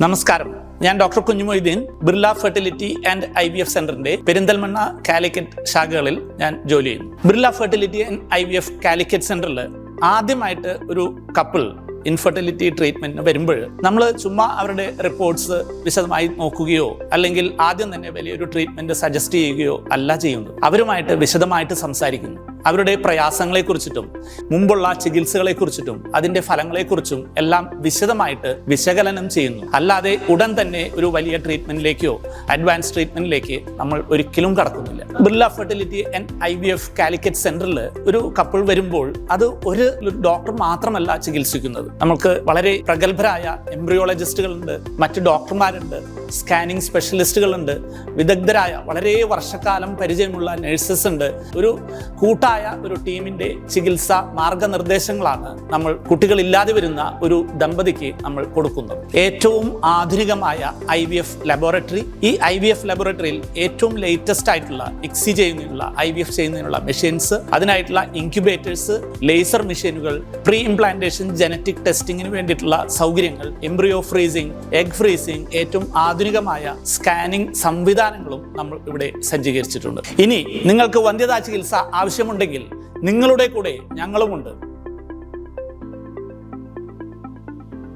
നമസ്കാരം, ഞാൻ doctor Kunjumoideen. Birla fertility and IVF സെന്ററിന്റെ പെരിന്തൽമണ്ണ കാലിക്കറ്റ് ശാഖകളിൽ ഞാൻ ജോലി ചെയ്യുന്നു. Birla fertility and IVF Calicut സെന്ററിൽ ആദ്യമായിട്ട് ഒരു കപ്പിൾ ഇൻഫെർട്ടിലിറ്റി ട്രീറ്റ്മെന്റിന് വരുമ്പോൾ നമ്മൾ ചുമ്മാ അവരുടെ റിപ്പോർട്ട്സ് വിശദമായി നോക്കുകയോ അല്ലെങ്കിൽ ആദ്യം തന്നെ വലിയൊരു ട്രീറ്റ്മെന്റ് സജസ്റ്റ് ചെയ്യുകയോ അല്ല ചെയ്യുന്നത്. അവരുമായിട്ട് വിശദമായിട്ട് സംസാരിക്കുന്നു. അവരുടെ പ്രയാസങ്ങളെക്കുറിച്ചിട്ടും മുമ്പുള്ള ചികിത്സകളെക്കുറിച്ചിട്ടും അതിന്റെ ഫലങ്ങളെക്കുറിച്ചും എല്ലാം വിശദമായിട്ട് വിശകലനം ചെയ്യുന്നു. അല്ലാതെ ഉടൻ തന്നെ ഒരു വലിയ ട്രീറ്റ്മെന്റിലേക്കോ അഡ്വാൻസ് ട്രീറ്റ്മെന്റിലേക്ക് നമ്മൾ ഒരിക്കലും കടക്കുന്നില്ല. Birla fertility and IVF Calicut സെന്ററിൽ ഒരു കപ്പിൾ വരുമ്പോൾ അത് ഒരു ഡോക്ടർ മാത്രമല്ല ചികിത്സിക്കുന്നത്. നമുക്ക് വളരെ പ്രഗത്ഭരായ എംബ്രിയോളജിസ്റ്റുകളുണ്ട്, മറ്റ് ഡോക്ടർമാരുണ്ട്, സ്കാനിങ് സ്പെഷ്യലിസ്റ്റുകളുണ്ട്, വിദഗ്ധരായ വളരെ വർഷക്കാലം പരിചയമുള്ള നഴ്സസ് ഉണ്ട്. ഒരു കൂട്ടായ ഒരു ടീമിന്റെ ചികിത്സാ മാർഗനിർദ്ദേശങ്ങളാണ് നമ്മൾ കുട്ടികളില്ലാതെ വരുന്ന ഒരു ദമ്പതിക്ക് നമ്മൾ കൊടുക്കുന്നത്. ഏറ്റവും ആധുനികമായ IVF ലബോറട്ടറി. ഈ IVF ലബോറട്ടറിയിൽ ഏറ്റവും ലേറ്റസ്റ്റ് ആയിട്ടുള്ള ICSI ചെയ്യുന്നതിനുള്ള IVF ചെയ്യുന്നതിനുള്ള മെഷീൻസ്, അതിനായിട്ടുള്ള ഇൻക്യുബേറ്റേഴ്സ്, ലേസർ മെഷീനുകൾ, പ്രീ ഇംപ്ലാന്റേഷൻ ജനറ്റിക് ടെസ്റ്റിങ്ങിന് വേണ്ടിയിട്ടുള്ള സൗകര്യങ്ങൾ, എംബ്രിയോ ഫ്രീസിംഗ്, എഗ് ഫ്രീസിംഗ്, ഏറ്റവും ആധുനികമായ സ്കാനിംഗ് സംവിധാനങ്ങളും നമ്മൾ ഇവിടെ സജ്ജീകരിച്ചിട്ടുണ്ട്. ഇനി നിങ്ങൾക്ക് വന്ധ്യതാ ചികിത്സ ആവശ്യമുണ്ടെങ്കിൽ നിങ്ങളുടെ കൂടെ ഞങ്ങളുമുണ്ട്.